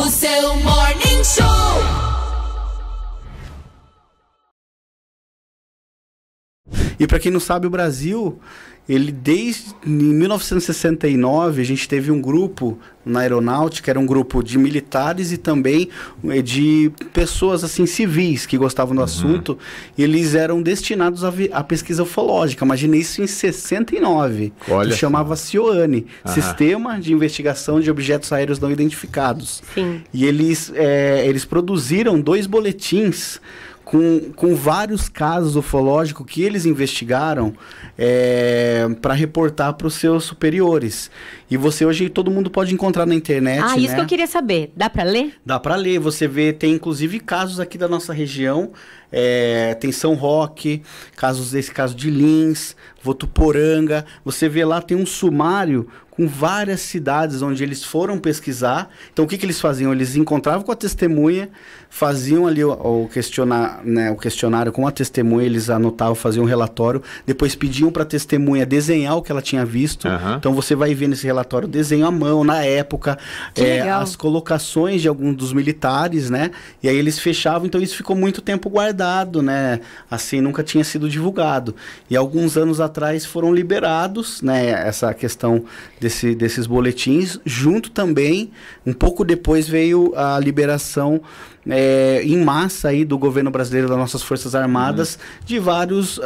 O seu Morning Show. E para quem não sabe, o Brasil, ele desde 1969, a gente teve um grupo na aeronáutica, era um grupo de militares e também de pessoas assim civis que gostavam do assunto, e eles eram destinados à pesquisa ufológica. Imaginei isso em 69. Olha, que chamava CIOANE, Sistema de Investigação de Objetos Aéreos Não Identificados. Sim. E eles produziram 2 boletins com vários casos ufológicos que eles investigaram para reportar para os seus superiores. E você hoje, todo mundo pode encontrar na internet, isso que eu queria saber. Dá para ler? Dá para ler. Você vê, tem inclusive casos aqui da nossa região, tem São Roque, esse caso de Lins, Votuporanga. Você vê lá, tem um sumário com várias cidades onde eles foram pesquisar. Então, o que eles faziam? Eles encontravam com a testemunha, faziam ali o questionário com a testemunha, eles anotavam, faziam um relatório, depois pediam para a testemunha desenhar o que ela tinha visto. Então, você vai ver nesse relatório desenho à mão, na época, as colocações de alguns dos militares, né? E aí eles fechavam, então isso ficou muito tempo guardado, né? Assim, nunca tinha sido divulgado. E alguns anos atrás foram liberados, né? Essa questão desses boletins, junto também, um pouco depois veio a liberação em massa aí do governo brasileiro, das nossas Forças Armadas, de vários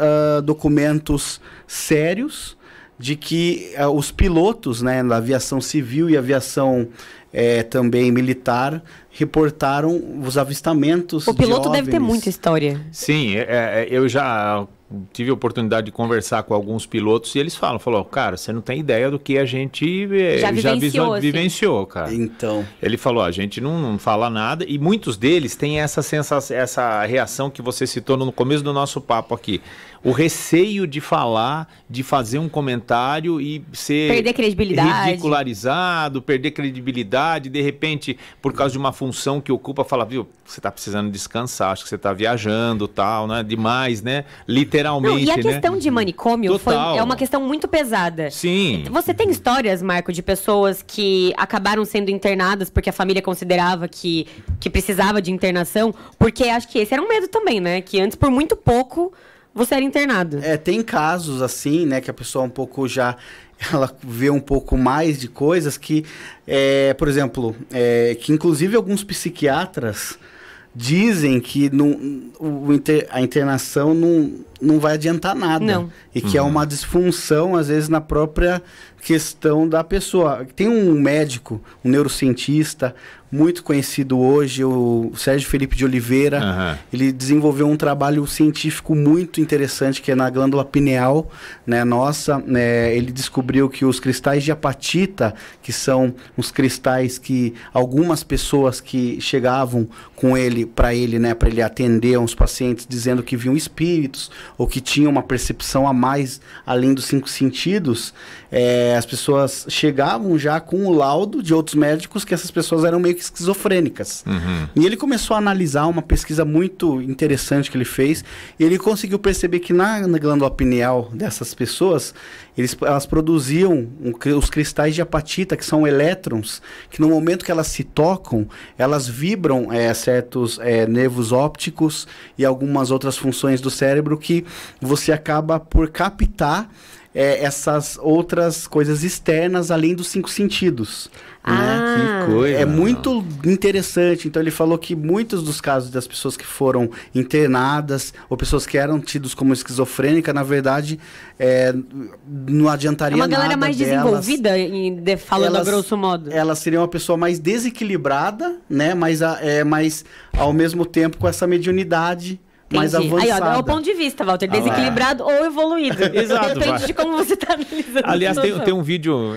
documentos sérios, de que os pilotos, né, da aviação civil e aviação também militar, reportaram os avistamentos. O piloto deve ter muita história. Sim, eu já tive a oportunidade de conversar com alguns pilotos e eles falou, cara, você não tem ideia do que a gente já vivenciou, cara. Então. Ele falou, a gente não fala nada, e muitos deles têm essa sensação, essa reação que você citou no começo do nosso papo aqui. O receio de falar, de fazer um comentário e ser perder credibilidade, ridicularizado, perder credibilidade, de repente, por causa de uma função que ocupa, fala, viu, você está precisando descansar, acho que você está viajando, tal, né? Demais, né? Literalmente, e a questão de manicômio é uma questão muito pesada. Sim. Você tem histórias, Marco, de pessoas que acabaram sendo internadas porque a família considerava que precisava de internação? Porque acho que esse era um medo também, né? Que antes, por muito pouco, você era internado. Tem casos assim, né, que a pessoa um pouco já, ela vê um pouco mais de coisas que, por exemplo, que inclusive alguns psiquiatras dizem que a internação não vai adiantar nada. Não. E que é uma disfunção, às vezes, na própria questão da pessoa. Tem um médico, um neurocientista, muito conhecido hoje, o Sérgio Felipe de Oliveira. Ele desenvolveu um trabalho científico muito interessante, que é na glândula pineal, né, nossa. Ele descobriu que os cristais de apatita, que são os cristais que algumas pessoas que chegavam com ele, para ele atender uns pacientes, dizendo que viam espíritos, ou que tinham uma percepção a mais, além dos 5 sentidos, as pessoas chegavam já com o laudo de outros médicos que essas pessoas eram meio que esquizofrênicas. E ele começou a analisar uma pesquisa muito interessante que ele fez, e ele conseguiu perceber que na glândula pineal dessas pessoas, elas produziam os cristais de apatita, que são elétrons, que no momento que elas se tocam, elas vibram certos nervos ópticos e algumas outras funções do cérebro que você acaba por captar essas outras coisas externas além dos 5 sentidos. Que coisa. É muito interessante. Então ele falou que muitos dos casos das pessoas que foram internadas ou pessoas que eram tidos como esquizofrênica, na verdade, não adiantaria nada. É uma galera mais desenvolvida, falando a grosso modo. Elas seriam uma pessoa mais desequilibrada, né? Mas ao mesmo tempo com essa mediunidade mais avançada. Aí, é o ponto de vista, Walter. Desequilibrado ou evoluído. Exato. Depende de como você está analisando. Aliás, tem um vídeo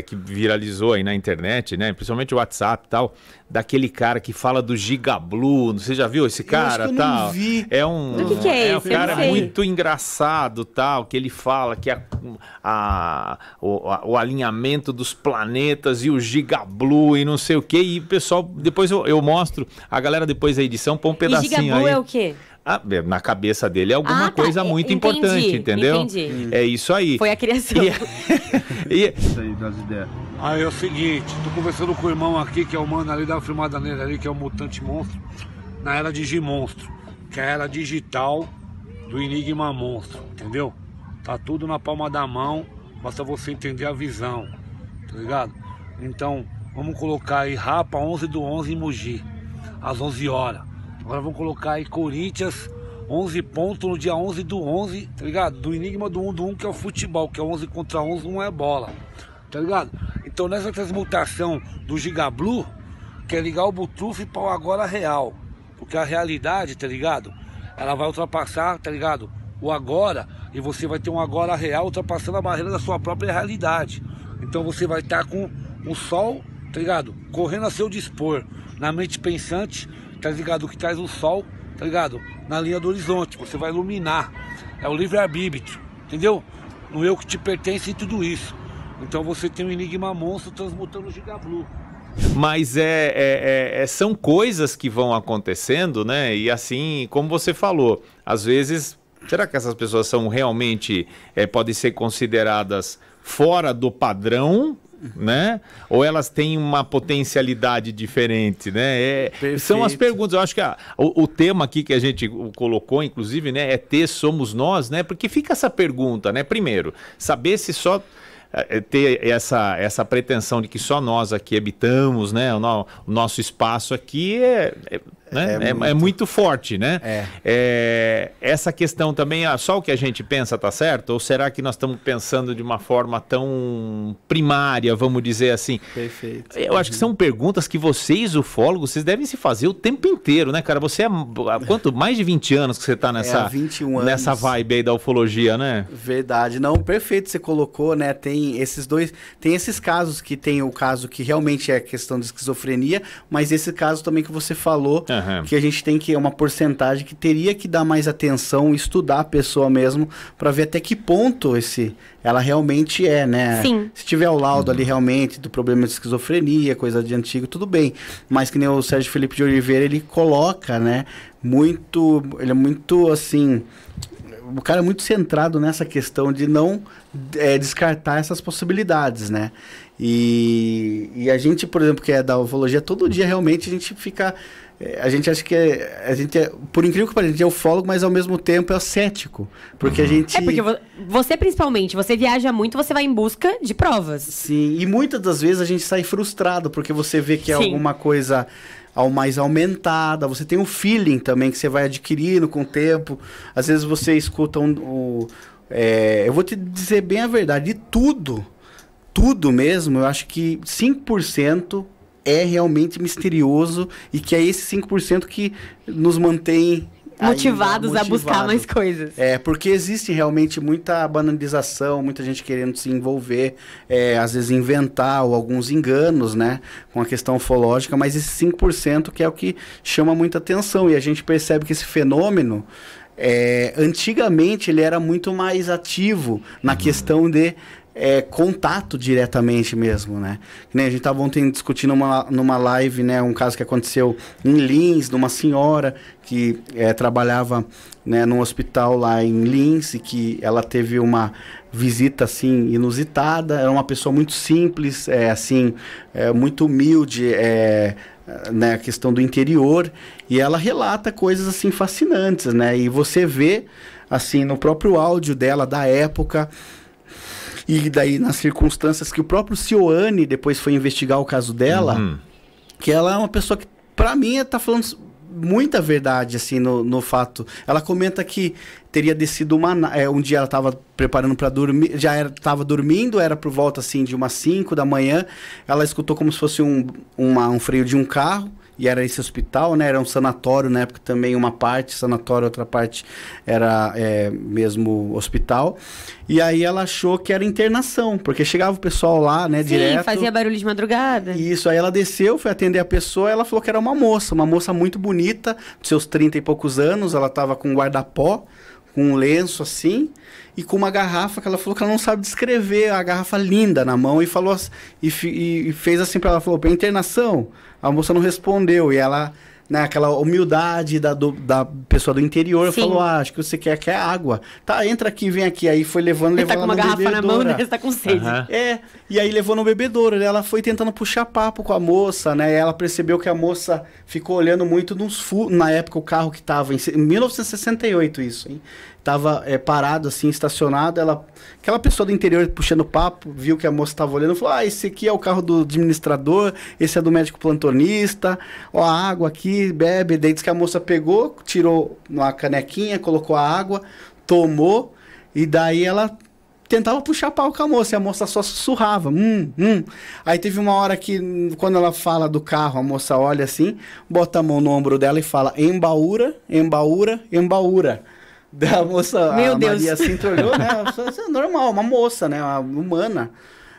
que viralizou aí na internet, né? Principalmente o WhatsApp e tal, daquele cara que fala do Gigablue. Você já viu esse cara? Eu tal? Não vi. O que é esse? Um cara muito engraçado, tal, que ele fala que o alinhamento dos planetas e o Gigablue e não sei o quê. E o pessoal, depois eu mostro, a galera depois da edição põe um pedacinho aí. E Gigablue é o quê? Na cabeça dele é alguma coisa muito importante, entendeu? Entendi. É isso aí. Foi a criação. Isso aí, das ideias. Aí é o seguinte, tô conversando com o irmão aqui, que é o mano ali, dá uma filmada nele ali, que é o Mutante Monstro, na era Digimonstro, que é a era digital do Enigma Monstro, entendeu? Tá tudo na palma da mão, basta você entender a visão, tá ligado? Então, vamos colocar aí Rapa 11/11 em Mogi, às 11 horas. Agora vamos colocar aí Corinthians, 11 pontos no dia 11/11, tá ligado? Do Enigma do 1/1, que é o futebol, que é 11 contra 11, não é bola, tá ligado? Então nessa transmutação do Gigablu, que é ligar o Bluetooth para o agora real, porque a realidade, tá ligado? Ela vai ultrapassar, tá ligado? O agora, e você vai ter um agora real ultrapassando a barreira da sua própria realidade. Então você vai estar com o sol, tá ligado? Correndo a seu dispor, na mente pensante, tá ligado? O que traz o sol, tá ligado? Na linha do horizonte, você vai iluminar. É o livre-arbítrio, entendeu? No eu que te pertence e tudo isso. Então você tem um Enigma Monstro transmutando o Gigablu. Mas são coisas que vão acontecendo, né? E assim, como você falou, às vezes, será que essas pessoas são realmente, podem ser consideradas fora do padrão, né? Ou elas têm uma potencialidade diferente, né? São as perguntas. Eu acho que o tema aqui que a gente colocou, inclusive, né, é ter somos nós, né? Porque fica essa pergunta, né? Primeiro, saber se só ter essa pretensão de que só nós aqui habitamos, né? O nosso espaço aqui é muito forte, né? Essa questão também, só o que a gente pensa tá certo? Ou será que nós estamos pensando de uma forma tão primária, vamos dizer assim? Perfeito. Eu acho que são perguntas que vocês, ufólogos, vocês devem se fazer o tempo inteiro, né, cara? Você há mais de 20 anos que você tá nessa 21 anos. Nessa vibe aí da ufologia, né? Verdade. Não, perfeito, você colocou, né? Tem esses casos que tem o caso que realmente é questão de esquizofrenia, mas esse caso também que você falou, que a gente tem que, uma porcentagem que teria que dar mais atenção, estudar a pessoa mesmo, para ver até que ponto ela realmente é, né? Sim. Se tiver o laudo ali realmente do problema de esquizofrenia, coisa de antigo, tudo bem. Mas que nem o Sérgio Felipe de Oliveira, ele coloca, né? Ele é muito, assim... O cara é muito centrado nessa questão de não descartar essas possibilidades, né? E a gente, por exemplo, que é da ufologia, todo dia realmente a gente fica... A gente acha que por incrível que pareça, a gente é ufólogo, mas ao mesmo tempo é cético. Porque a gente... porque você principalmente, você viaja muito, você vai em busca de provas. Sim, e muitas das vezes a gente sai frustrado, porque você vê que é alguma coisa mais aumentada, você tem um feeling também que você vai adquirindo com o tempo. Às vezes você escuta eu vou te dizer bem a verdade, de tudo mesmo, eu acho que 5% é realmente misterioso e que é esse 5% que nos mantém motivados a buscar mais coisas. Porque existe realmente muita banalização, muita gente querendo se envolver, às vezes inventar ou alguns enganos, né, com a questão ufológica, mas esse 5% que é o que chama muita atenção, e a gente percebe que esse fenômeno, antigamente ele era muito mais ativo na questão de contato diretamente mesmo, né? Que nem a gente estava ontem discutindo numa live, né, um caso que aconteceu em Lins, de uma senhora que trabalhava, né, num hospital lá em Lins, e que ela teve uma visita assim inusitada. Era uma pessoa muito simples, muito humilde, né, a questão do interior, e ela relata coisas assim fascinantes, né? E você vê assim no próprio áudio dela da época. E daí, nas circunstâncias que o próprio Cioane depois foi investigar o caso dela, que ela é uma pessoa que, pra mim, tá falando muita verdade, assim, no fato. Ela comenta que teria descido um dia ela estava preparando para dormir, estava dormindo, era por volta, assim, de umas 5 da manhã, ela escutou como se fosse um freio de um carro, e era esse hospital, né? Era um sanatório, na época também, uma parte sanatório, outra parte era mesmo hospital. E aí ela achou que era internação, porque chegava o pessoal lá, né, direto. Sim, fazia barulho de madrugada. Isso, aí ela desceu, foi atender a pessoa, ela falou que era uma moça muito bonita, de seus 30 e poucos anos, ela estava com um guarda-pó, com um lenço assim, e com uma garrafa que ela falou que ela não sabe descrever, a garrafa linda na mão, e falou e fez assim para ela, falou, internação? A moça não respondeu, e ela né, aquela humildade da pessoa do interior, Sim. falou, acho que você quer água. Tá, entra aqui, vem aqui. Aí foi levando Ele tá com ela uma no garrafa na mão, bebedouro. né? Você tá com sede. E aí levou no bebedouro. Ela foi tentando puxar papo com a moça, né? E ela percebeu que a moça ficou olhando muito na época o carro que tava em 1968 isso, hein? Tava parado assim, estacionado, aquela pessoa do interior puxando papo, viu que a moça tava olhando, falou, esse aqui é o carro do administrador, esse é do médico plantonista, ó a água aqui, bebe. Daí diz que a moça pegou, tirou uma canequinha, colocou a água, tomou, e daí ela tentava puxar pau com a moça, e a moça só sussurrava, Aí teve uma hora que, quando ela fala do carro, a moça olha assim, bota a mão no ombro dela e fala, embaúra, embaúra, embaúra. Da moça, Meu a Deus. Maria assim, olhou, né? Normal, uma moça, né? Uma humana.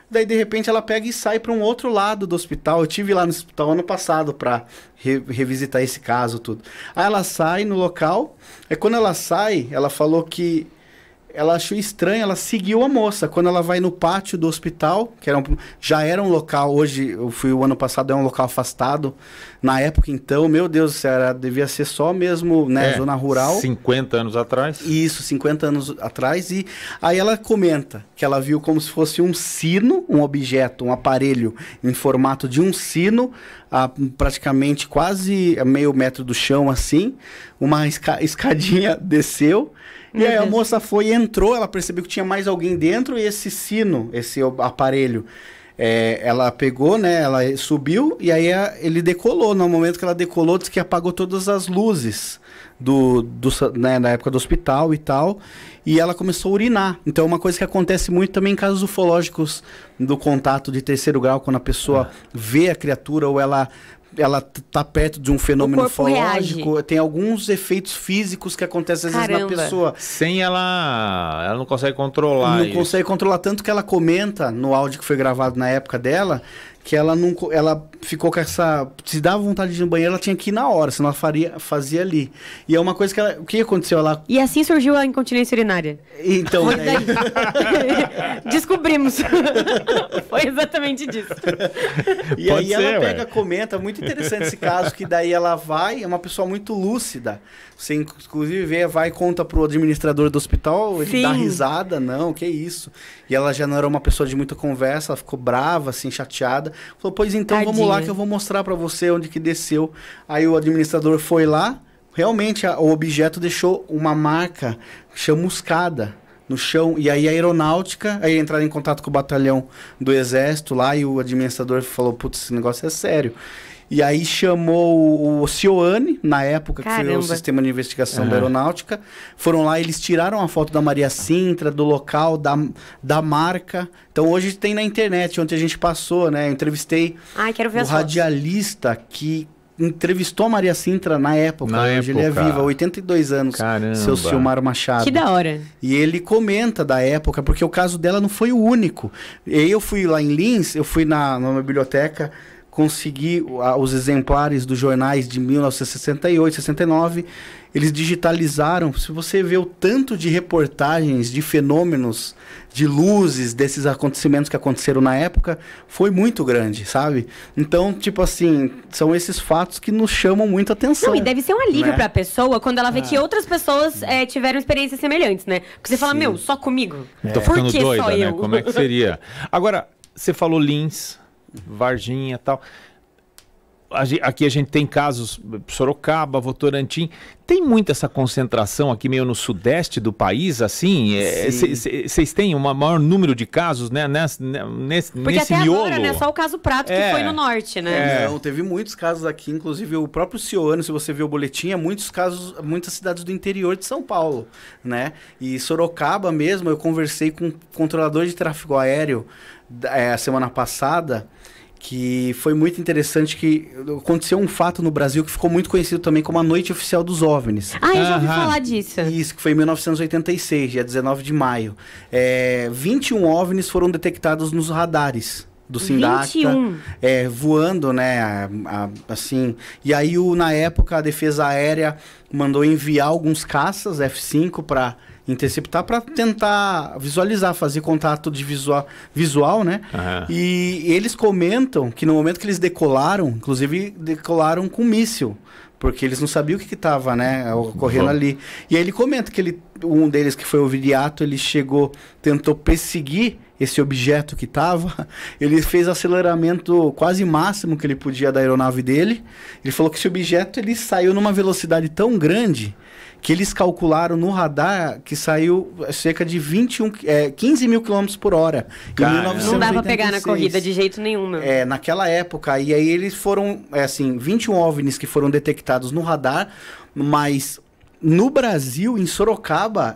Daí, de repente, ela pega e sai para um outro lado do hospital. Eu tive lá no hospital ano passado para revisitar esse caso, tudo. Aí ela sai no local. Quando ela sai, ela falou que ela achou estranho, ela seguiu a moça. Quando ela vai no pátio do hospital, que já era um local, hoje, eu fui o ano passado, é um local afastado. Na época, então, meu Deus do céu, devia ser só mesmo, né, zona rural. 50 anos atrás. Isso, 50 anos atrás. E aí ela comenta que ela viu como se fosse um sino, um objeto, um aparelho em formato de um sino, praticamente quase a meio metro do chão, assim. Uma escadinha desceu. E aí a moça foi e entrou, ela percebeu que tinha mais alguém dentro, e esse sino, esse aparelho, ela pegou, né, ela subiu, e aí ele decolou. No momento que ela decolou, disse que apagou todas as luzes né, na época do hospital e tal, e ela começou a urinar. Então é uma coisa que acontece muito também em casos ufológicos do contato de terceiro grau, quando a pessoa vê a criatura ou ela tá perto de um fenômeno ufológico, tem alguns efeitos físicos que acontecem às vezes na pessoa. Sem ela não consegue controlar Não consegue controlar, tanto que ela comenta no áudio que foi gravado na época dela, que ela ficou com essa... Se dava vontade de ir no banheiro, ela tinha que ir na hora, senão ela fazia ali. E é uma coisa que o que aconteceu lá... E assim surgiu a incontinência urinária. Então... Foi daí. Descobrimos. Foi exatamente disso. E aí ela pega, comenta, muito interessante esse caso, que daí ela vai, é uma pessoa muito lúcida. Você, inclusive, vai e conta pro administrador do hospital, ele dá risada, não, que isso. E ela já não era uma pessoa de muita conversa, ela ficou brava, assim, chateada. Falou, pois então, vamos lá que eu vou mostrar pra você onde que desceu. Aí o administrador foi lá, realmente o objeto deixou uma marca chamuscada no chão, e aí a aeronáutica, aí entraram em contato com o batalhão do exército lá, e o administrador falou, putz, esse negócio é sério. E aí chamou o CIOANE, na época, que foi o Sistema de Investigação da Aeronáutica. Foram lá, eles tiraram a foto da Maria Sintra, do local, da marca. Então hoje tem na internet, ontem a gente passou, né? Eu entrevistei o radialista que entrevistou a Maria Sintra na época. Hoje ele é vivo, 82 anos. Caramba. Seu Silmar Machado. Que da hora. E ele comenta da época, porque o caso dela não foi o único. E aí eu fui lá em Lins, eu fui numa biblioteca, consegui os exemplares dos jornais de 1968, 69, eles digitalizaram. Se você vê o tanto de reportagens, de fenômenos, de luzes, desses acontecimentos que aconteceram na época, foi muito grande, sabe? Então, tipo assim, são esses fatos que nos chamam muita atenção. Não, e deve ser um alívio pra pessoa quando ela vê que outras pessoas tiveram experiências semelhantes, né? Porque você fala, meu, só comigo? Tô Por ficando que doida, só né? eu? Como é que seria? Agora, você falou Lins, Varginha e tal. Aqui a gente tem casos, Sorocaba, Votorantim. Tem muita essa concentração aqui meio no sudeste do país, assim? Vocês têm um maior número de casos, né? Porque nesse até miolo? agora, né? Só o caso Prato que foi no norte, né? Não, teve muitos casos aqui, inclusive o próprio CIOANE, se você ver o boletim, muitos casos, muitas cidades do interior de São Paulo, né? E Sorocaba mesmo, eu conversei com um controlador de tráfego aéreo a semana passada, que foi muito interessante, que aconteceu um fato no Brasil que ficou muito conhecido também como a Noite Oficial dos OVNIs. Ah, eu já ouvi falar disso. Isso, que foi em 1986, dia 19 de maio. 21 OVNIs foram detectados nos radares do Sindacta, 21. Voando, né, assim. E aí, na época, a Defesa Aérea mandou enviar alguns caças F-5 para interceptar, para tentar visualizar, fazer contato de visual, né? E eles comentam que no momento que eles decolaram, inclusive decolaram com míssil, porque eles não sabiam o que estava, né, ocorrendo ali. E aí ele comenta que um deles, que foi o Viriato, ele tentou perseguir esse objeto que estava, ele fez aceleramento quase máximo que ele podia da aeronave dele. Ele falou que esse objeto ele saiu numa velocidade tão grande que eles calcularam no radar que saiu cerca de 15 mil quilômetros por hora. Cara, em 1986. Não dá pra pegar na corrida de jeito nenhum, meu. Naquela época. E aí eles foram, 21 OVNIs que foram detectados no radar, mas no Brasil, em Sorocaba,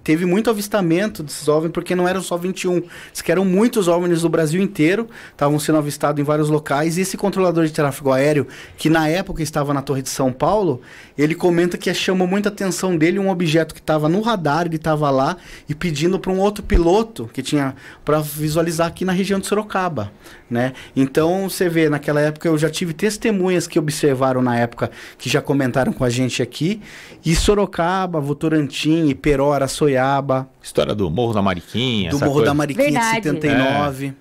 teve muito avistamento desses OVNIs, porque não eram só 21. Diz que eram muitos OVNIs do Brasil inteiro, estavam sendo avistados em vários locais. E esse controlador de tráfego aéreo, que na época estava na Torre de São Paulo, ele comenta que chamou muita atenção dele um objeto que estava no radar, ele estava lá e pedindo para um outro piloto que tinha para visualizar aqui na região de Sorocaba, né? Então, você vê, naquela época eu já tive testemunhas que observaram na época, que já comentaram com a gente aqui. E Sorocaba, Votorantim, Iperó, Araçoiaba. História do Morro da Mariquinha. Do Morro da Mariquinha, Verdade. de 79.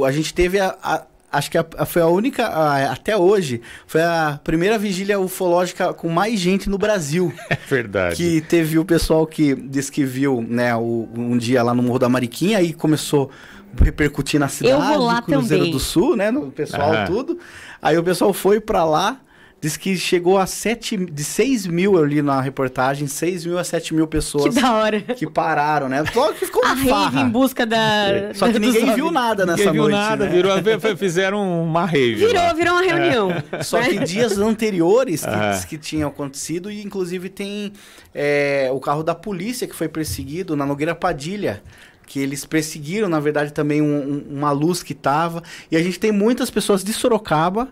A gente teve acho que foi a única, até hoje, foi a primeira vigília ufológica com mais gente no Brasil. É verdade. Que teve o pessoal que disse que viu, né, um dia lá no Morro da Mariquinha, aí começou a repercutir na cidade, Eu vou lá Cruzeiro também. do Sul, né, no pessoal, tudo. Aí o pessoal foi pra lá, diz que chegou a 6 mil, eu li na reportagem, 6 mil a 7 mil pessoas Que da hora. que pararam, né? Claro que ficou uma A rave farra. em busca da... Só que ninguém viu nada nessa Ninguém viu noite, nada, né? fizeram uma rave. lá. Virou uma reunião. Só que dias anteriores Ah. que tinham acontecido, e inclusive tem o carro da polícia que foi perseguido na Nogueira Padilha, que eles perseguiram, na verdade, também uma luz que tava. E a gente tem muitas pessoas de Sorocaba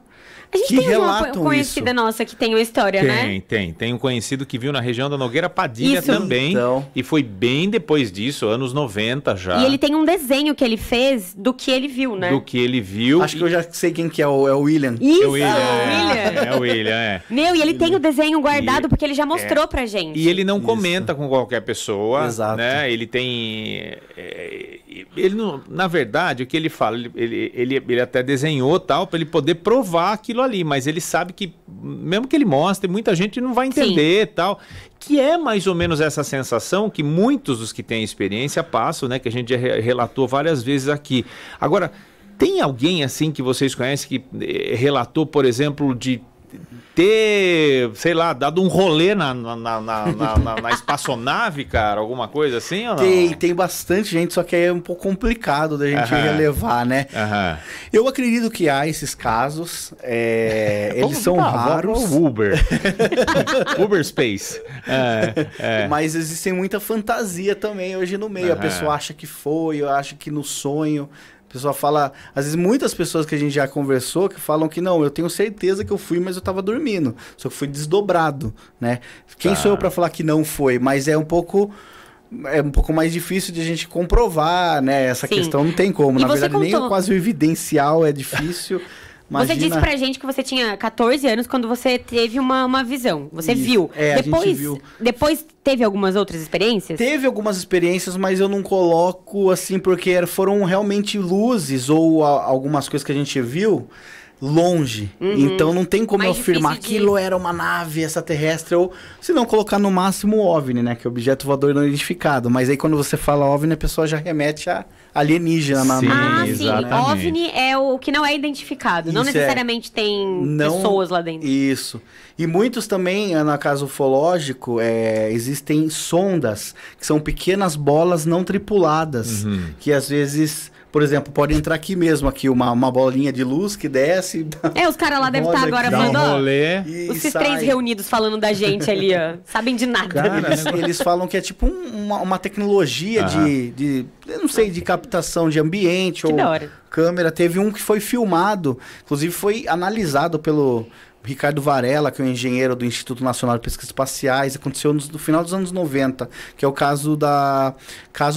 A gente que tem uma relatam conhecida isso. nossa que tem uma história, né? Tem um conhecido que viu na região da Nogueira Padilha Isso. também. Então. E foi bem depois disso, anos 90 já. E ele tem um desenho que ele fez do que ele viu, né? Do que ele viu. Acho que eu já sei quem que é o William. Isso, É o William. William. É o William, é. Meu, e ele tem o desenho guardado E- porque ele já mostrou pra gente. E ele não Isso. comenta com qualquer pessoa, Exato. né? Ele tem... ele não, na verdade, o que ele fala, ele até desenhou tal, para ele poder provar aquilo ali, mas ele sabe que, mesmo que ele mostre, muita gente não vai entender tal. Que é mais ou menos essa sensação que muitos dos que têm experiência passam, né? Que a gente já relatou várias vezes aqui. Agora, tem alguém assim que vocês conhecem que relatou, por exemplo, de ter, sei lá, dado um rolê na espaçonave, cara? Alguma coisa assim ou não? Tem bastante gente, só que aí é um pouco complicado da gente Aham. relevar, né? Aham. Eu acredito que há esses casos, eles são raros. O Uber. Uber Space. Mas existem muita fantasia também hoje no meio. A Aham. pessoa acha que foi, acha que no sonho. A pessoa fala... Às vezes muitas pessoas que a gente já conversou que falam que não, eu tenho certeza que eu fui, mas eu tava dormindo. Só que fui desdobrado, né? Quem sou eu para falar que não foi? Mas é um pouco mais difícil de a gente comprovar, né? Essa Sim. questão não tem como. E Na você verdade, nem contou- quase o evidencial é difícil. Você disse pra gente que você tinha 14 anos quando você teve uma visão. Você Isso. viu. A gente viu. Depois teve algumas outras experiências? Teve algumas experiências, mas eu não coloco assim, porque foram realmente luzes ou algumas coisas que a gente viu longe. Então não tem como Mais eu afirmar difícil de- aquilo era uma nave extraterrestre, ou se não colocar no máximo OVNI, né? Que é objeto voador não identificado. Mas aí quando você fala OVNI, a pessoa já remete a alienígena Sim. na Ah, mesa, sim. né? exatamente. OVNI é o que não é identificado. Não Isso, necessariamente tem pessoas lá dentro. Isso. E muitos também, na caso ufológico, existem sondas, que são pequenas bolas não tripuladas, que às vezes, por exemplo, pode entrar aqui mesmo, aqui uma bolinha de luz que desce. Os caras lá devem roda estar agora aqui, Dá um falando, ó, rolê. e esses sai. três reunidos falando da gente ali, ó. Sabem de nada. Cara, eles falam que é tipo uma tecnologia de, eu não sei, de captação de ambiente ou da hora. câmera. Teve um que foi filmado, inclusive foi analisado pelo Ricardo Varela, que é um engenheiro do Instituto Nacional de Pesquisas Espaciais. Aconteceu no final dos anos 90, que é o caso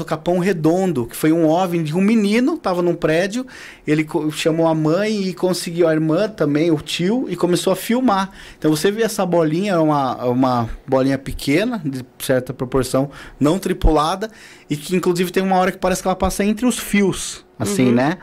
Capão Redondo, que foi um OVNI de um menino, estava num prédio, ele chamou a mãe e conseguiu a irmã também, o tio, e começou a filmar. Então você vê essa bolinha, é uma bolinha pequena, de certa proporção, não tripulada, e que inclusive tem uma hora que parece que ela passa entre os fios, assim, né?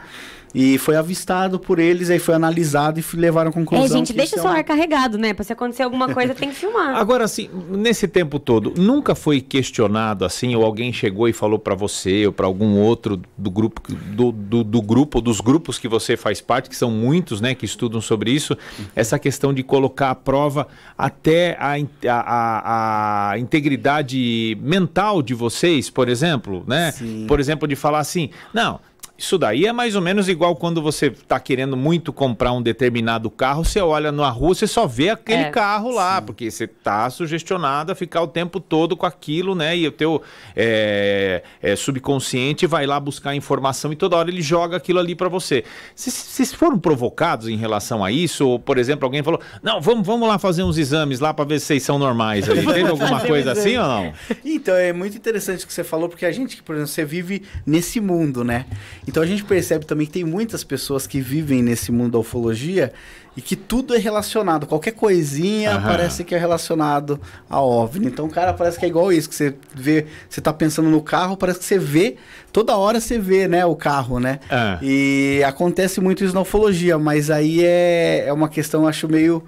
e foi avistado por eles, aí foi analisado e levaram a conclusão. Gente, que deixa o isso é celular carregado, né? Pra se acontecer alguma coisa, tem que filmar. Agora, assim, nesse tempo todo, nunca foi questionado assim, ou alguém chegou e falou pra você, ou pra algum outro do grupo, dos grupos que você faz parte, que são muitos, né, que estudam sobre isso, essa questão de colocar à prova até a integridade mental de vocês, por exemplo, né? Sim. Por exemplo, de falar assim, não, isso daí é mais ou menos igual quando você está querendo muito comprar um determinado carro, você olha na rua, você só vê aquele carro lá, porque você está sugestionado a ficar o tempo todo com aquilo, né? E o teu subconsciente vai lá buscar informação e toda hora ele joga aquilo ali para você. Vocês foram provocados em relação a isso? Ou, por exemplo, alguém falou, não, vamos lá fazer uns exames lá para ver se vocês são normais aí. Teve alguma coisa assim ou não? Então, é muito interessante o que você falou, porque a gente, por exemplo, você vive nesse mundo, né? Então a gente percebe também que tem muitas pessoas que vivem nesse mundo da ufologia e que tudo é relacionado. Qualquer coisinha parece que é relacionado a OVNI. Então, cara, parece que é igual isso, que você vê, você tá pensando no carro, parece que você vê, toda hora você vê, né, o carro, né? E acontece muito isso na ufologia, mas aí é uma questão, acho, meio...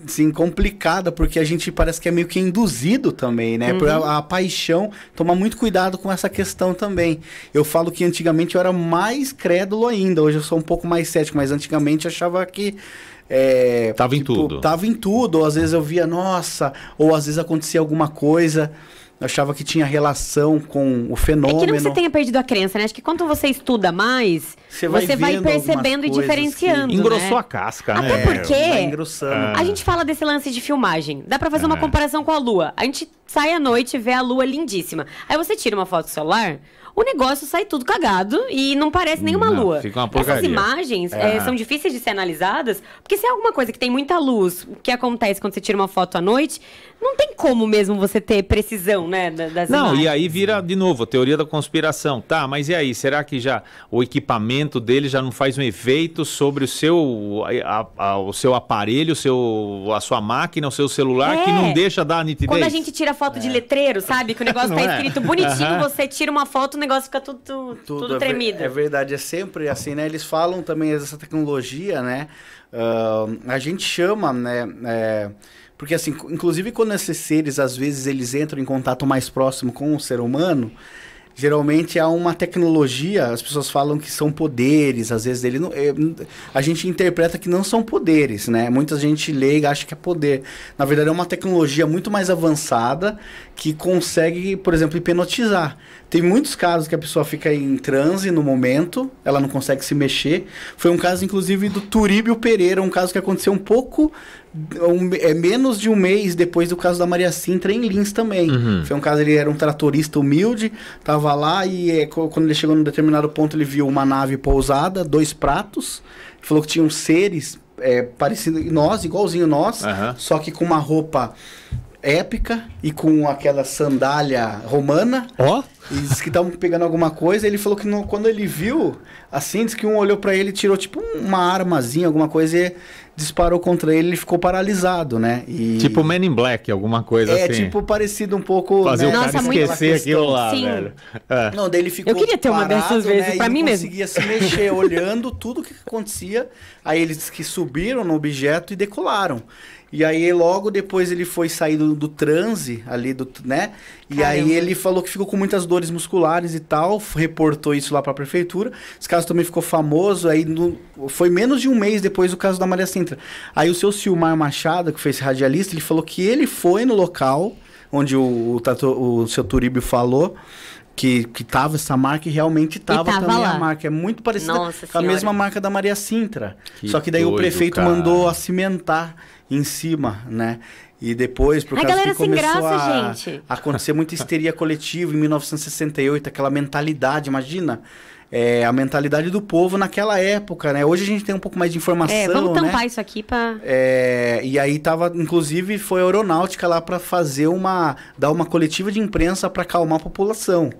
assim, complicada, porque a gente parece que é meio que induzido também, né? Por a paixão, tomar muito cuidado com essa questão também. Eu falo que antigamente eu era mais crédulo ainda, hoje eu sou um pouco mais cético, mas antigamente eu achava que tava em tudo. Tava em tudo, ou às vezes eu via, nossa, ou às vezes acontecia alguma coisa... Eu achava que tinha relação com o fenômeno. É que não que você tenha perdido a crença, né? Acho que quando você estuda mais, você vai percebendo e diferenciando, engrossou né? a casca, né? Até porque engrossando. a gente fala desse lance de filmagem. Dá pra fazer uma comparação com a Lua. A gente sai à noite e vê a Lua lindíssima. Aí você tira uma foto do celular... O negócio sai tudo cagado e não parece nenhuma lua. Fica uma porcaria. Essas imagens são difíceis de ser analisadas, porque se é alguma coisa que tem muita luz, o que acontece quando você tira uma foto à noite, não tem como mesmo você ter precisão, né, das imagens. E aí vira, de novo, a teoria da conspiração. Tá, mas e aí, será que já o equipamento dele já não faz um efeito sobre o seu aparelho, a sua máquina, o seu celular, que não deixa dar nitidez? Quando a gente tira foto de letreiro, sabe, que o negócio tá escrito bonitinho, você tira uma foto, o negócio fica tudo tremido. É verdade, é sempre assim, né? Eles falam também dessa tecnologia, né? A gente chama, né? Porque assim, inclusive quando esses seres, às vezes, eles entram em contato mais próximo com o ser humano, geralmente há uma tecnologia, as pessoas falam que são poderes, às vezes a gente interpreta que não são poderes, né? Muita gente lê e acha que é poder. Na verdade é uma tecnologia muito mais avançada que consegue, por exemplo, hipnotizar. Tem muitos casos que a pessoa fica em transe no momento, ela não consegue se mexer. Foi um caso, inclusive, do Turíbio Pereira, um caso que aconteceu um pouco... menos de um mês depois do caso da Maria Sintra em Lins também. Foi um caso, ele era um tratorista humilde, tava lá e quando ele chegou num determinado ponto ele viu uma nave pousada, 2 pratos, falou que tinham seres parecidos nós, igualzinho nós, só que com uma roupa épica e com aquela sandália romana. E disse que estavam pegando alguma coisa. Ele falou que quando ele viu, assim, disse que um olhou pra ele e tirou tipo uma armazinha, alguma coisa, e disparou contra ele, ele ficou paralisado, né? Tipo Men in Black, alguma coisa assim. Tipo parecido um pouco... Fazer, né, o cara esquecer aquilo lá, Sim. velho. Não, daí ele ficou Eu queria ter uma dessas vezes, né, pra mim mesmo. Ele conseguia se mexer, olhando tudo o que acontecia. Aí eles que subiram no objeto e decolaram. E aí logo depois ele foi sair do transe ali, né? E Caramba. aí ele falou que ficou com muitas dores musculares e tal, reportou isso lá pra prefeitura. Esse caso também ficou famoso, aí foi menos de um mês depois do caso da Maria Sintra. Aí o seu Silmar Machado, que foi esse radialista, ele falou que ele foi no local onde o seu Turíbio falou, que tava essa marca e realmente tava também lá. A marca. É muito parecida com a mesma marca da Maria Sintra. Só que daí o prefeito mandou cimentar em cima, né? E depois, por causa que começou a acontecer muita histeria coletiva em 1968, aquela mentalidade, imagina? A mentalidade do povo naquela época, né? Hoje a gente tem um pouco mais de informação, vamos tampar, né? isso aqui pra... E aí tava, inclusive, foi a aeronáutica lá para fazer dar uma coletiva de imprensa para acalmar a população.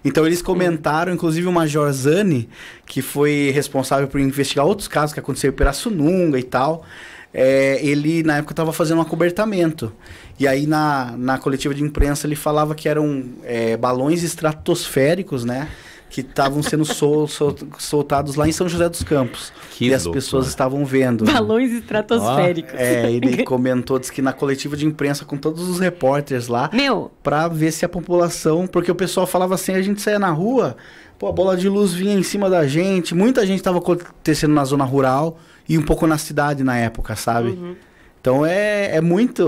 Então eles comentaram, inclusive o Major Zani, que foi responsável por investigar outros casos que aconteceram em Pirassununga e tal. Ele, na época, estava fazendo um acobertamento. E aí, na coletiva de imprensa, ele falava que eram balões estratosféricos, né? que estavam sendo soltados lá em São José dos Campos. Que e as louco, pessoas né? estavam vendo. Balões estratosféricos. Ele comentou, disse que na coletiva de imprensa com todos os repórteres lá, pra ver se a população, porque o pessoal falava assim, a gente saía na rua, pô, a bola de luz vinha em cima da gente, muita gente estava acontecendo na zona rural e um pouco na cidade na época, sabe? Uhum. Então é muito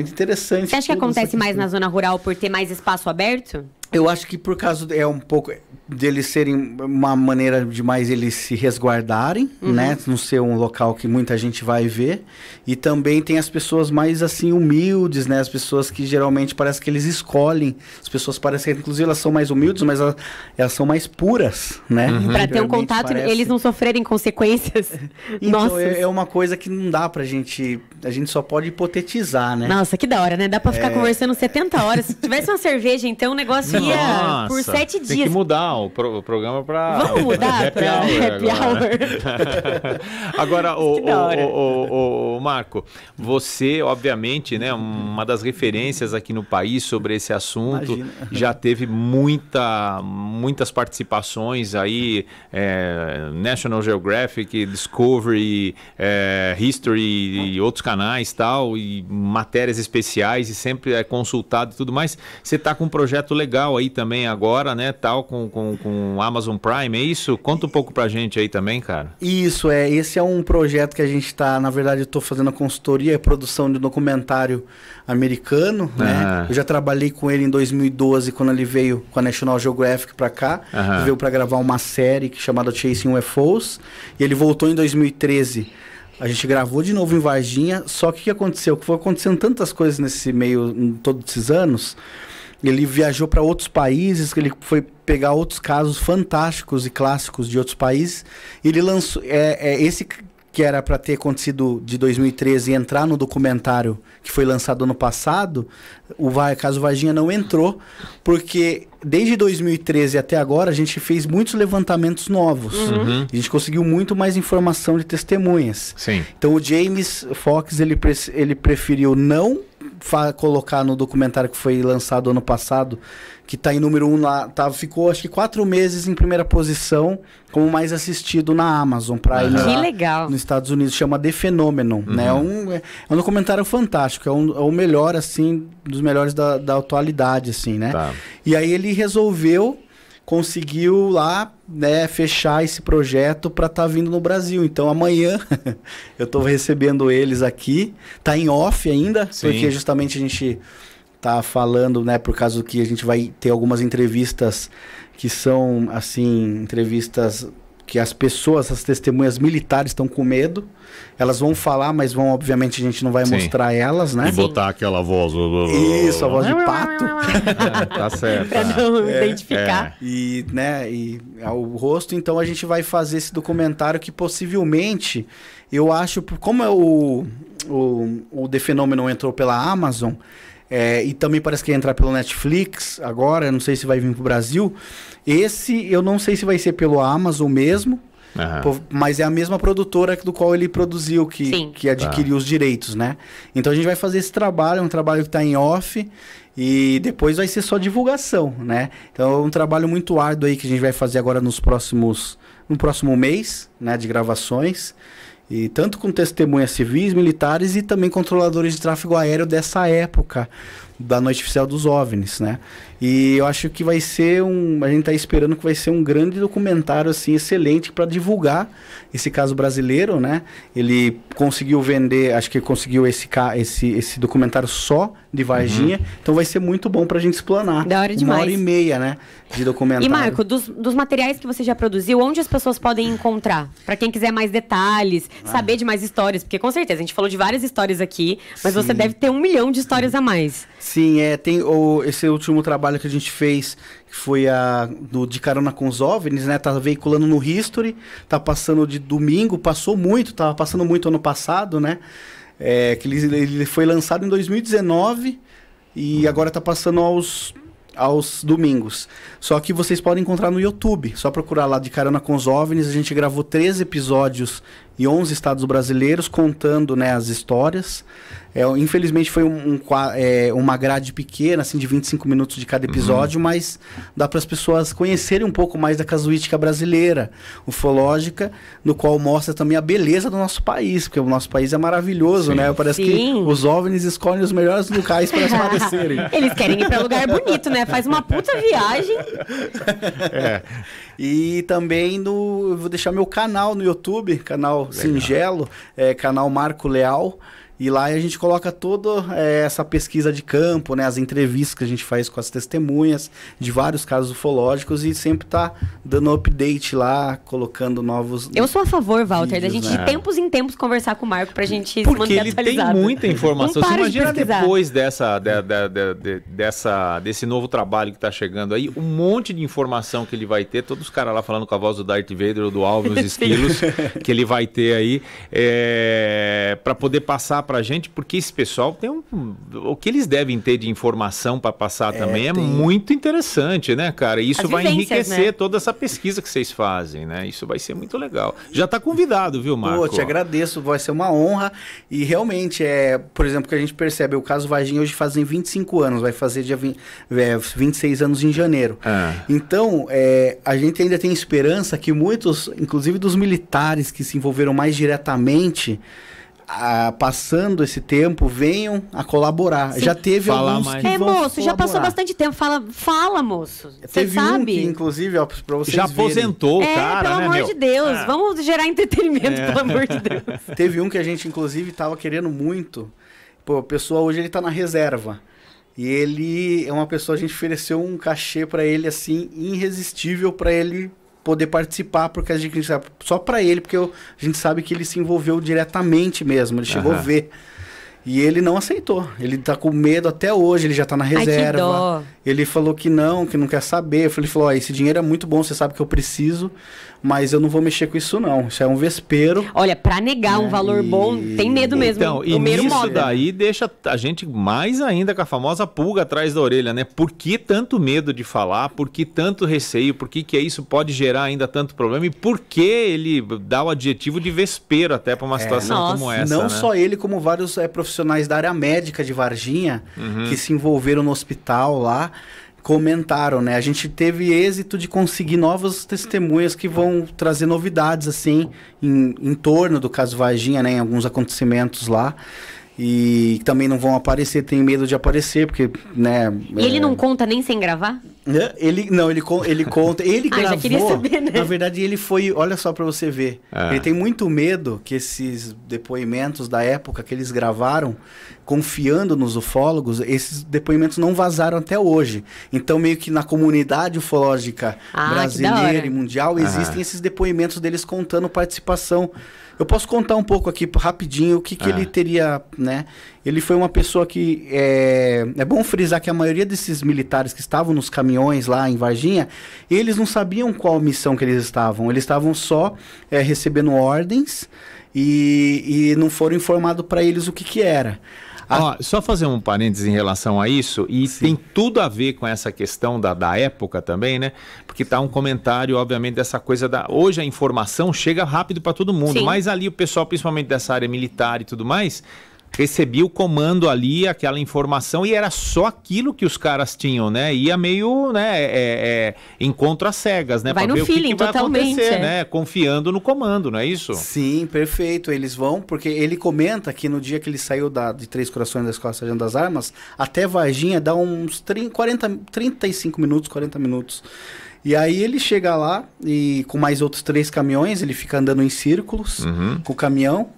interessante. Você acha que acontece mais na zona rural por ter mais espaço aberto? Eu acho que por causa um pouco deles serem uma maneira de mais eles se resguardarem, né? Não ser um local que muita gente vai ver. E também tem as pessoas mais assim humildes, né? As pessoas que geralmente parece que eles escolhem. As pessoas parecem que inclusive elas são mais humildes, mas elas são mais puras, né? Para ter um contato, eles não sofrerem consequências. Então Nossa. é uma coisa que não dá pra gente, a gente só pode hipotetizar, né? Nossa, que da hora, né? Dá pra ficar conversando 70 horas. Se tivesse uma cerveja, então o negócio ia por 7 dias. Tem que mudar o programa pra... Vamos mudar pra Happy Hour. Agora, o Marco, você, obviamente, né, uma das referências aqui no país sobre esse assunto, Imagina. já teve muitas participações aí, National Geographic, Discovery, History e outros canais tal, e matérias especiais, e sempre é consultado e tudo mais. Você tá com um projeto legal aí também agora, né, tal, com Amazon Prime, é isso? Conta um pouco pra gente aí também, cara. Isso, esse é um projeto que a gente tá, na verdade eu tô fazendo a consultoria, a produção de um documentário americano, né? Eu já trabalhei com ele em 2012, quando ele veio com a National Geographic pra cá, ele veio pra gravar uma série chamada Chasing UFOs, e ele voltou em 2013. A gente gravou de novo em Varginha, só que o que aconteceu? Que foi acontecendo tantas coisas nesse meio, em todos esses anos. Ele viajou para outros países, ele foi pegar outros casos fantásticos e clássicos de outros países. E ele lançou esse que era para ter acontecido de 2013 e entrar no documentário que foi lançado ano passado. O caso Varginha não entrou, porque desde 2013 até agora a gente fez muitos levantamentos novos. A gente conseguiu muito mais informação de testemunhas. Sim. Então o James Fox ele preferiu não colocar no documentário que foi lançado ano passado, que está em número 1 lá, ficou acho que 4 meses em primeira posição como mais assistido na Amazon Prime. Que legal. Nos Estados Unidos, chama The Phenomenon, né? É um documentário fantástico, é o melhor, assim, dos melhores da atualidade, assim, né? Tá. E aí ele conseguiu lá, né, fechar esse projeto para estar vindo no Brasil. Então amanhã eu estou recebendo eles aqui, tá em off ainda, Sim. porque justamente a gente tá falando, né, por causa que a gente vai ter algumas entrevistas que são, assim, entrevistas que as testemunhas militares estão com medo. Elas vão falar, mas obviamente a gente não vai mostrar elas, né? E botar aquela voz. Isso, a voz de pato. Tá certo. Pra não identificar. E, né, o rosto, então a gente vai fazer esse documentário que possivelmente, eu acho, como o The Phenomenon entrou pela Amazon, e também parece que ia entrar pelo Netflix agora, não sei se vai vir pro Brasil. Esse eu não sei se vai ser pelo Amazon mesmo, mas é a mesma produtora do qual ele produziu, que adquiriu os direitos, né? Então a gente vai fazer esse trabalho, é um trabalho que está em off, e depois vai ser só divulgação, né? Então é um trabalho muito árduo aí que a gente vai fazer agora no próximo mês, né, de gravações. E tanto com testemunhas civis, militares e também controladores de tráfego aéreo dessa época da Noite Oficial dos OVNIs, né? E eu acho que vai ser a gente está esperando que vai ser um grande documentário, assim, excelente para divulgar esse caso brasileiro, né? Ele conseguiu vender, acho que ele conseguiu esse documentário só de Varginha, então vai ser muito bom pra gente explanar. Da hora demais. 1h30, né, de documentário. E Marco, dos materiais que você já produziu, onde as pessoas podem encontrar? Pra quem quiser mais detalhes, saber de mais histórias, porque com certeza a gente falou de várias histórias aqui, mas você deve ter 1 milhão de histórias a mais. Sim, tem esse último trabalho que a gente fez, que foi de Carona com os OVNIs, né? Tá veiculando no History, tá passando de domingo, tava passando muito ano passado, né? Que ele foi lançado em 2019 e agora tá passando aos domingos. Só que vocês podem encontrar no YouTube, só procurar lá de Carona com os OVNIs. A gente gravou 13 episódios em 11 estados brasileiros, contando, né, as histórias. Infelizmente foi uma grade pequena, assim, de 25 minutos de cada episódio, mas dá para as pessoas conhecerem um pouco mais da casuística brasileira, ufológica, no qual mostra também a beleza do nosso país, porque o nosso país é maravilhoso, né? Parece que os OVNIs escolhem os melhores locais para aparecerem. Eles querem ir para lugar bonito, né? Faz uma puta viagem. E também eu vou deixar meu canal no YouTube, canal singelo, canal Marco Leal. E lá a gente coloca toda essa pesquisa de campo, né? As entrevistas que a gente faz com as testemunhas de vários casos ufológicos e sempre tá dando update lá, colocando novos. Eu sou a favor, Walter, vídeos, da gente de tempos em tempos conversar com o Marco pra gente se Porque manter ele atualizado. tem muita informação. Você imagina depois desse novo trabalho que tá chegando aí, um monte de informação que ele vai ter, todos os caras lá falando com a voz do Darth Vader ou do Alvin, os esquilos, que ele vai ter aí, para poder passar pra gente, porque esse pessoal tem o que eles devem ter de informação para passar também é muito interessante, né, cara? E isso vai enriquecer toda essa pesquisa que vocês fazem, né? Isso vai ser muito legal. Já tá convidado, viu, Marco? Pô, te agradeço, vai ser uma honra. E realmente, por exemplo, que a gente percebe, o caso Varginha hoje fazem 25 anos, vai fazer 26 anos em janeiro. Então, a gente ainda tem esperança que muitos, inclusive dos militares que se envolveram mais diretamente, passando esse tempo, venham a colaborar. Sim. Já teve alguns que vão moço, já passou bastante tempo. Fala, moço. Teve sabe? Um que, inclusive, ó, pra vocês já aposentou o cara, pelo né, amor de Deus. Vamos gerar entretenimento, pelo amor de Deus. Teve um que a gente, inclusive, tava querendo muito. Pô, a pessoa hoje ele tá na reserva. E ele é uma pessoa, a gente ofereceu um cachê pra ele, assim, irresistível pra ele poder participar, porque a gente sabe, só para ele, porque a gente sabe que ele se envolveu diretamente mesmo, ele chegou a ver. E ele não aceitou, ele tá com medo até hoje, ele já tá na reserva. Ai, que dó. Ele falou que não quer saber. Ele falou, esse dinheiro é muito bom, você sabe que eu preciso, mas eu não vou mexer com isso não, isso é um vespeiro. Olha, pra negar um valor bom, tem medo mesmo. Então, e isso daí deixa a gente mais ainda com a famosa pulga atrás da orelha, né? Por que tanto medo de falar? Por que tanto receio? Por que isso pode gerar ainda tanto problema? E por que ele dá o adjetivo de vespeiro até para uma situação como essa, Não né? só ele, como vários profissionais da área médica de Varginha, que se envolveram no hospital lá, comentaram, né? A gente teve êxito de conseguir novas testemunhas que vão trazer novidades, assim, em torno do caso Varginha, né? Em alguns acontecimentos lá. E também não vão aparecer, tem medo de aparecer, porque, né... E ele não conta nem sem gravar? Ele conta, ele gravou, já queria saber, né? Na verdade ele foi, olha só pra você ver, ele tem muito medo que esses depoimentos da época que eles gravaram, confiando nos ufólogos, esses depoimentos não vazaram até hoje. Então meio que na comunidade ufológica brasileira e mundial existem esses depoimentos deles contando participação. Eu posso contar um pouco aqui rapidinho o que ele teria, né? Ele foi uma pessoa que... É bom frisar que a maioria desses militares que estavam nos caminhões lá em Varginha, eles não sabiam qual missão que eles estavam. Eles estavam só recebendo ordens e não foram informados para eles o que era. Só fazer um parênteses em relação a isso, e tem tudo a ver com essa questão da época também, né? Porque tá um comentário, obviamente, dessa coisa hoje a informação chega rápido para todo mundo, mas ali o pessoal, principalmente dessa área militar e tudo mais, recebia o comando ali, aquela informação, e era só aquilo que os caras tinham, né? Ia meio, né, encontro às cegas, né? Vai pra no ver feeling, o que vai totalmente, acontecer, né? Confiando no comando, não é isso? Sim, perfeito. Eles vão, porque ele comenta que no dia que ele saiu de Três Corações da Escola Sargento das Armas, até Varginha dá uns 35 minutos, 40 minutos. E aí ele chega lá e com mais outros 3 caminhões, ele fica andando em círculos com o caminhão.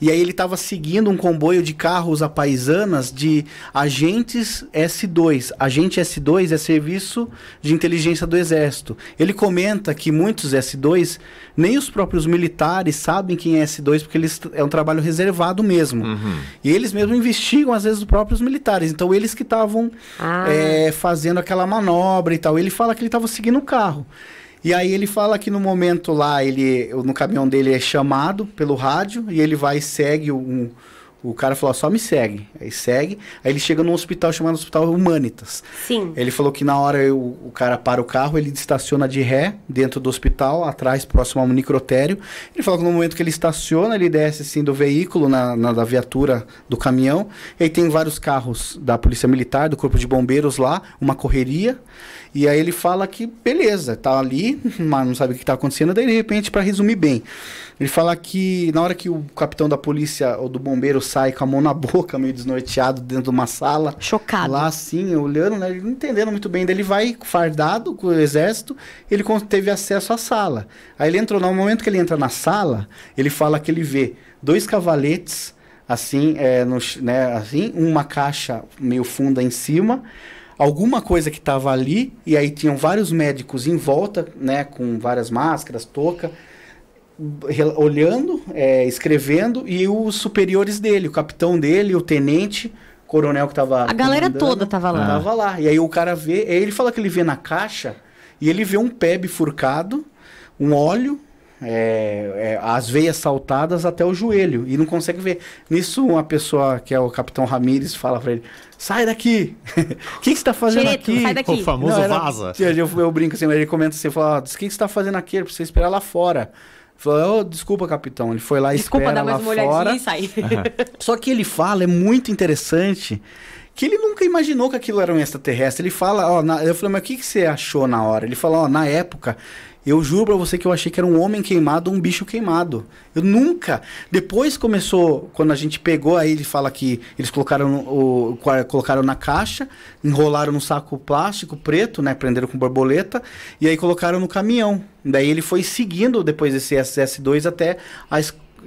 E aí ele estava seguindo um comboio de carros à paisanas de agentes S2. Agente S2 é serviço de inteligência do Exército. Ele comenta que muitos S2, nem os próprios militares sabem quem é S2, porque é um trabalho reservado mesmo. E eles mesmos investigam, às vezes, os próprios militares. Então, eles que estavam fazendo aquela manobra e tal. Ele fala que ele estava seguindo o carro. E aí ele fala que no momento lá, no caminhão dele é chamado pelo rádio, e ele vai e segue O cara falou, só me segue. Aí segue. Aí ele chega num hospital chamado Hospital Humanitas. Sim. Ele falou que na hora o cara para o carro, ele estaciona de ré dentro do hospital, atrás, próximo ao necrotério. Ele falou que no momento que ele estaciona, ele desce assim do veículo, da viatura do caminhão. E aí tem vários carros da Polícia Militar, do Corpo de Bombeiros lá, uma correria. E aí ele fala que, beleza, tá ali, mas não sabe o que tá acontecendo. Daí, de repente, para resumir bem, ele fala que na hora que o capitão da polícia ou do bombeiro sai com a mão na boca, meio desnorteado, dentro de uma sala. Chocado. Lá assim, olhando, né, ele não entendendo muito bem. Daí ele vai fardado com o exército, ele teve acesso à sala. Aí ele entrou, no momento que ele entra na sala, ele fala que ele vê 2 cavaletes, assim, assim, uma caixa meio funda em cima, alguma coisa que estava ali, e aí tinham vários médicos em volta, né, com várias máscaras, touca, olhando, escrevendo, e os superiores dele, o capitão dele, o tenente, coronel que estava... A galera toda tava lá. Tava lá. E aí o cara vê, aí ele fala que ele vê na caixa, e ele vê um pé bifurcado, um óleo, as veias saltadas até o joelho, e não consegue ver. Nisso, uma pessoa, que é o capitão Ramírez, fala pra ele, sai daqui! O que você tá fazendo Xereto, aqui? sai daqui. O famoso vaza. Eu brinco assim, ele comenta assim, fala, o que você tá fazendo aqui? Ele precisa esperar lá fora. Ele falou, desculpa, capitão. Ele foi lá e espera dá mais lá uma olhadinha fora. e sai. Só que ele fala, é muito interessante, que ele nunca imaginou que aquilo era um extraterrestre. Ele fala, eu falei, mas o que você achou na hora? Ele falou, na época, eu juro pra você que eu achei que era um homem queimado ou um bicho queimado. Eu nunca. Depois começou, quando a gente pegou, aí ele fala que eles colocaram na caixa, enrolaram num saco plástico preto, né? Prenderam com borboleta, e aí colocaram no caminhão. Daí ele foi seguindo, depois desse SS2, até a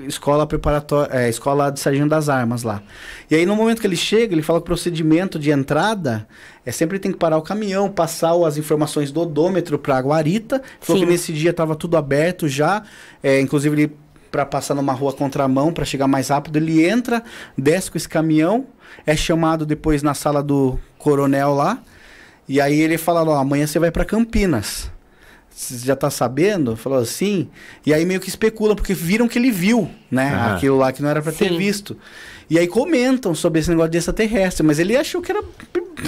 escola preparatória, escola de sargento das armas lá. E aí no momento que ele chega, ele fala que o procedimento de entrada sempre tem que parar o caminhão, passar as informações do odômetro para a guarita. Falou que nesse dia estava tudo aberto já, inclusive ele, para passar numa rua contramão, para chegar mais rápido, ele entra, desce com esse caminhão, é chamado depois na sala do coronel lá, e aí ele fala, amanhã você vai para Campinas. Você já tá sabendo? Falou assim. E aí meio que especula, porque viram que ele viu, né? Aquilo lá que não era pra ter visto. E aí comentam sobre esse negócio de extraterrestre, mas ele achou que era...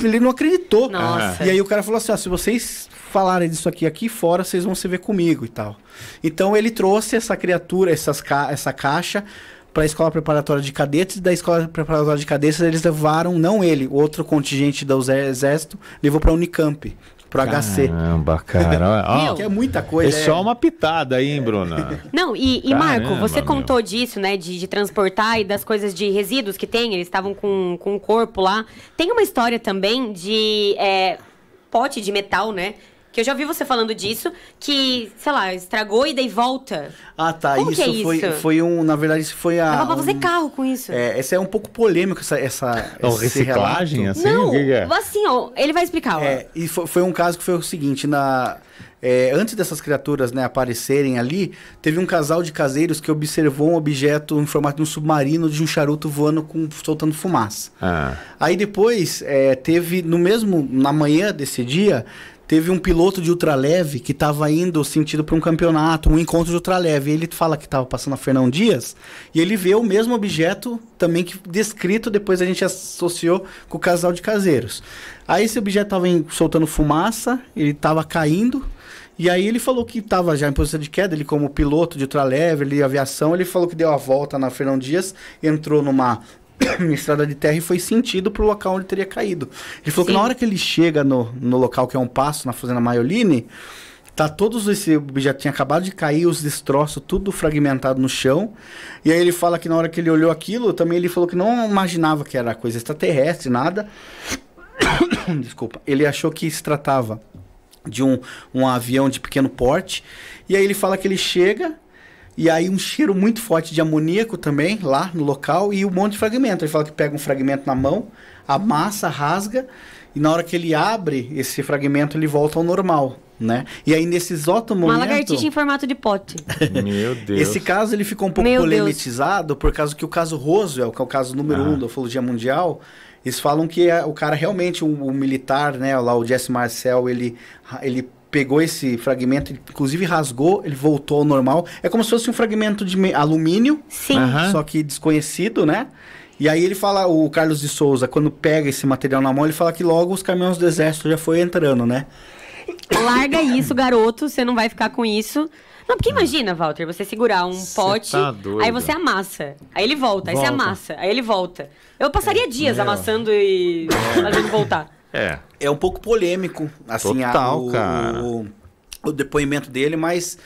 Ele não acreditou. Nossa. E aí o cara falou assim, se vocês falarem disso aqui fora, vocês vão se ver comigo e tal. Então ele trouxe essa criatura, essa caixa, para a escola preparatória de cadetes. Da escola preparatória de cadetes eles levaram, não ele, outro contingente do exército, levou para a Unicamp. Pro HC. Caramba, cara. Que é muita coisa. É só uma pitada aí, hein, Bruna? Não, e Marco, você contou meu. disso, né? De transportar e das coisas de resíduos que tem. Eles estavam com o corpo lá. Tem uma história também de pote de metal, né? Que eu já ouvi você falando disso, que, sei lá, estragou e daí volta. Ah, tá. Como isso, que é isso? Foi na verdade, isso foi a... Dava pra fazer carro com isso. Essa é um pouco polêmico, esse reciclagem, relato. assim? Não, O que é? assim, ó, ele vai explicar, ó. E foi um caso que foi o seguinte, antes dessas criaturas, né, aparecerem ali, teve um casal de caseiros que observou um objeto em formato de um submarino, de um charuto voando, soltando fumaça. Aí depois, na manhã desse dia, teve um piloto de ultraleve que estava indo sentido para um campeonato, um encontro de ultraleve. Ele fala que estava passando a Fernão Dias e ele vê o mesmo objeto também que descrito, depois a gente associou com o casal de caseiros. Aí esse objeto estava soltando fumaça, ele estava caindo, e aí ele falou que estava já em posição de queda, ele como piloto de ultraleve, de aviação, ele falou que deu a volta na Fernão Dias, entrou numa estrada de terra e foi sentido pro local onde teria caído. Ele falou que na hora que ele chega no local que é um passo, na fazenda Maioline, tá todos esse objeto tinha acabado de cair, os destroços, tudo fragmentado no chão. E aí ele fala que na hora que ele olhou aquilo, também ele falou que não imaginava que era coisa extraterrestre, nada. Desculpa. Ele achou que se tratava de um avião de pequeno porte. E aí ele fala que ele chega... E aí um cheiro muito forte de amoníaco também, lá no local, e um monte de fragmento. Ele fala que pega um fragmento na mão, amassa, rasga, e na hora que ele abre esse fragmento, ele volta ao normal, né? E aí nesse exato momento... Uma lagartixa em formato de pote. Meu Deus. Esse caso, ele ficou um pouco polemizado, por causa que o caso Roswell, que é o caso número 1 da ufologia mundial, eles falam que o cara realmente, o militar, né, lá o Jesse Marcel, ele pegou esse fragmento, inclusive rasgou, ele voltou ao normal. É como se fosse um fragmento de alumínio, Sim. só que desconhecido, né? E aí ele fala, o Carlos de Souza, quando pega esse material na mão, ele fala que logo os caminhões do exército já foi entrando, né? Larga isso, garoto, você não vai ficar com isso. Não, porque imagina, Walter, você segurar um pote, tá doido. aí você amassa, aí ele volta, aí você amassa, aí ele volta. Eu passaria dias amassando e fazendo voltar. É um pouco polêmico, assim, Total, cara. o depoimento dele, mas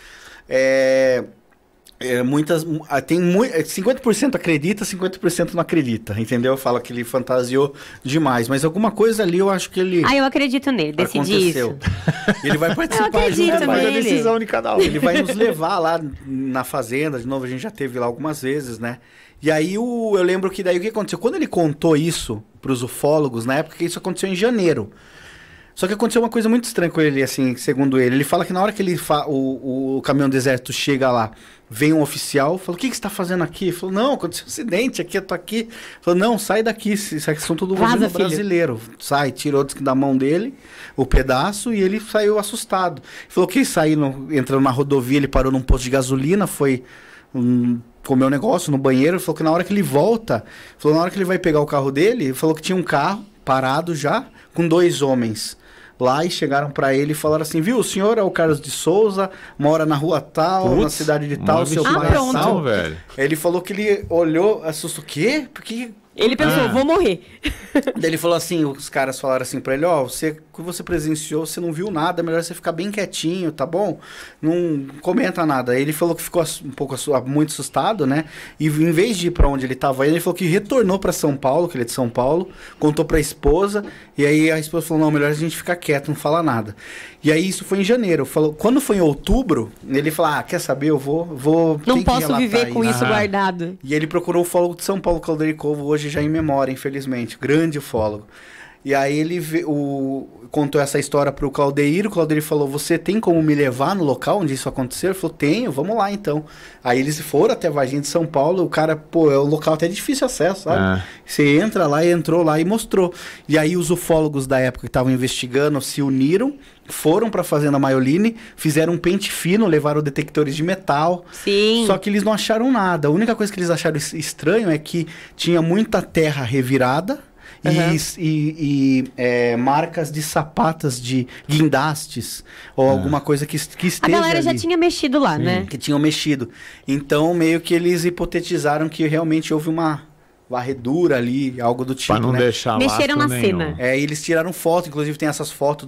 tem 50% acredita, 50% não acredita, entendeu? Fala que ele fantasiou demais, mas alguma coisa ali eu acho que ele Eu acredito nele, decidi isso. Ele vai participar acredito junto, nele. a decisão de cada um. Ele vai nos levar lá na fazenda, de novo, a gente já teve lá algumas vezes, né? E aí eu lembro que daí o que aconteceu? Quando ele contou isso para os ufólogos, na época que isso aconteceu em janeiro. Só que aconteceu uma coisa muito estranha com ele, assim, segundo ele. Ele fala que na hora que o caminhão do exército chega lá, vem um oficial, falou, o que você está fazendo aqui? Ele falou, não, aconteceu um acidente aqui, eu tô aqui. Ele falou, não, sai daqui, isso aqui são tudo governo brasileiro. Sai, tirou da mão dele o pedaço e ele saiu assustado. Ele falou que entrando na rodovia, ele parou num posto de gasolina, foi... comeu um negócio no banheiro, falou que na hora que ele volta, falou na hora que ele vai pegar o carro dele, ele falou que tinha um carro parado já, com 2 homens lá, e chegaram pra ele e falaram assim, viu, o senhor é o Carlos de Souza, mora na rua tal, na cidade de tal, seu pai é tal. Velho. Ele falou que ele olhou, assustou, o quê? Porque... Ele pensou, vou morrer. Daí ele falou assim, os caras falaram assim pra ele, ó, o que você presenciou, você não viu nada, é melhor você ficar bem quietinho, tá bom? Não comenta nada. Aí ele falou que ficou um pouco muito assustado, né? E em vez de ir pra onde ele tava, ele falou que retornou pra São Paulo, que ele é de São Paulo, contou pra esposa, e aí a esposa falou, não, melhor a gente ficar quieto, não falar nada. E aí isso foi em janeiro. Quando foi em outubro, ele falou, quer saber, eu vou não posso viver com isso guardado. E ele procurou o ufólogo de São Paulo, Caldericovo, hoje já em memória, infelizmente. Grande ufólogo. E aí ele contou essa história pro Claudeir. O Claudeir falou, você tem como me levar no local onde isso aconteceu? Ele falou, tenho, vamos lá então. Aí eles foram até Varginha de São Paulo. O cara, é um local até de difícil acesso, sabe? Você entra lá e entrou lá e mostrou. E aí os ufólogos da época que estavam investigando se uniram, foram pra Fazenda Maioline, fizeram um pente fino, levaram detectores de metal. Sim. Só que eles não acharam nada. A única coisa que eles acharam estranho é que tinha muita terra revirada. E marcas de sapatas de guindastes ou alguma coisa que esteja A galera ali, já tinha mexido lá, né? que tinham mexido. Então, meio que eles hipotetizaram que realmente houve uma varredura ali, algo do tipo, pra não deixar mexeram na cena. Eles tiraram foto, inclusive tem essas fotos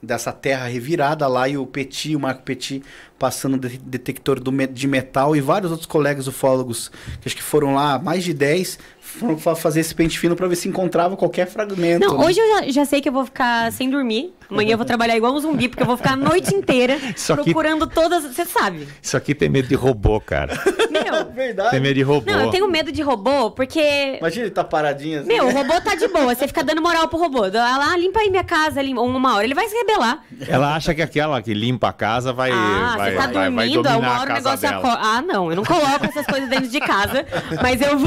dessa terra revirada lá e o Marco Petit passando detector de metal e vários outros colegas ufólogos, que acho que foram lá, mais de 10, foram fazer esse pente fino pra ver se encontrava qualquer fragmento. Não, hoje eu já sei que eu vou ficar sem dormir. Amanhã eu vou trabalhar igual um zumbi, porque eu vou ficar a noite inteira procurando todas... Você sabe. Isso aqui tem medo de robô, cara. Meu, verdade. Tem medo de robô. Não, eu tenho medo de robô, porque... Imagina ele tá paradinho assim. Meu, o robô tá de boa, você fica dando moral pro robô. Lá, limpa aí minha casa, uma hora ele vai se rebelar. Ela acha que aquela que limpa a casa vai você tá dormindo, uma hora o negócio acorda. Não, eu não coloco essas coisas dentro de casa, mas eu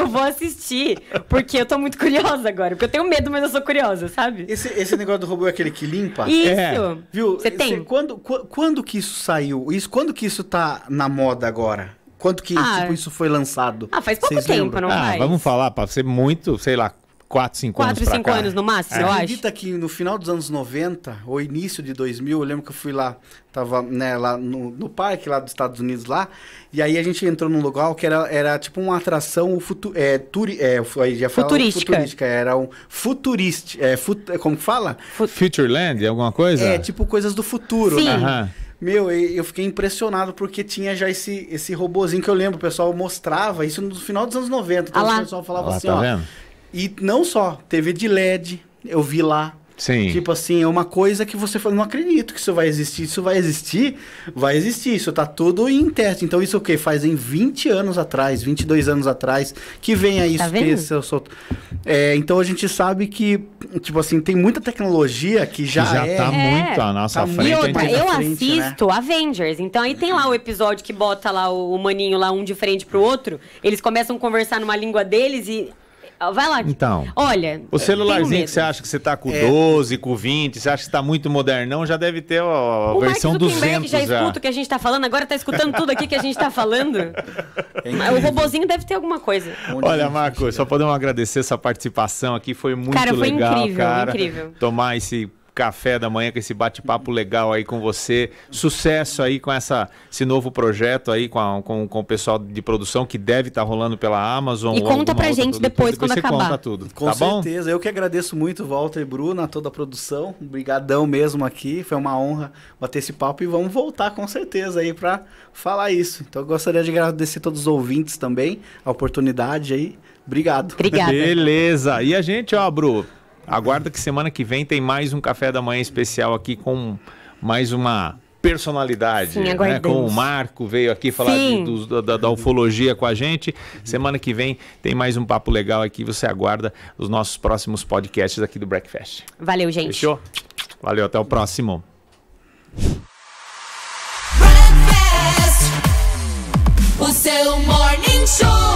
vou assistir, porque eu tô muito curiosa agora. Porque eu tenho medo, mas eu sou curiosa, sabe? Esse negócio do robô é aquele que limpa? Isso. Viu? Você tem? Quando que isso saiu? Quando que isso tá na moda agora? Quando que isso foi lançado? Faz pouco Vocês tempo, lembram? não faz? Vamos falar, pra ser muito, sei lá, 4, 5 anos 4, 5 anos no máximo, eu acho. Acredita que no final dos anos 90, ou início de 2000, eu lembro que eu fui lá, tava lá no parque lá dos Estados Unidos lá, e aí a gente entrou num lugar que era tipo uma atração futurística. Era um como que fala? Futureland, alguma coisa? Tipo coisas do futuro, Sim. né? Meu, eu fiquei impressionado porque tinha já esse robozinho que eu lembro, o pessoal mostrava isso no final dos anos 90. Então o pessoal falava assim, tá ó. vendo? E não só, TV de LED, eu vi lá. Sim. Tipo assim, é uma coisa que você fala, não acredito que isso vai existir. Isso vai existir? Vai existir. Isso tá tudo em teste. Então isso o quê? Fazem 20 anos atrás, 22 anos atrás, que vem aí Tá isso. Então a gente sabe que, tipo assim, tem muita tecnologia que já tá muito à nossa frente. E outra, eu frente, assisto Avengers, então aí tem lá o episódio que bota lá o maninho lá um de frente pro outro, eles começam a conversar numa língua deles e Vai lá. Então. Olha. O celularzinho que você acha que você tá com 12, com 20, você acha que tá muito modernão, já deve ter a versão 200 já escuta o que a gente tá falando, agora tá escutando tudo aqui que a gente tá falando. O robozinho deve ter alguma coisa. Olha, Marco, só podemos agradecer essa participação aqui, foi muito legal, incrível, cara. Incrível. Tomar esse café da manhã com esse bate-papo legal aí com você. Sucesso aí com esse novo projeto aí com o pessoal de produção que deve estar rolando pela Amazon. E conta pra gente depois quando acabar. Conta tudo. Com certeza. Eu que agradeço muito, Walter e Bruna, toda a produção. Obrigadão mesmo aqui. Foi uma honra bater esse papo e vamos voltar com certeza aí pra falar isso. Então eu gostaria de agradecer a todos os ouvintes também, a oportunidade aí. Obrigado. Obrigada. Beleza. E a gente, Bru, aguarda que semana que vem tem mais um café da manhã especial aqui com mais uma personalidade. Sim, né? Com o Marco veio aqui falar da ufologia com a gente. Semana que vem tem mais um papo legal aqui. Você aguarda os nossos próximos podcasts aqui do Breakfast. Valeu, gente. Fechou? Valeu, até o próximo. Breakfast, o seu morning show.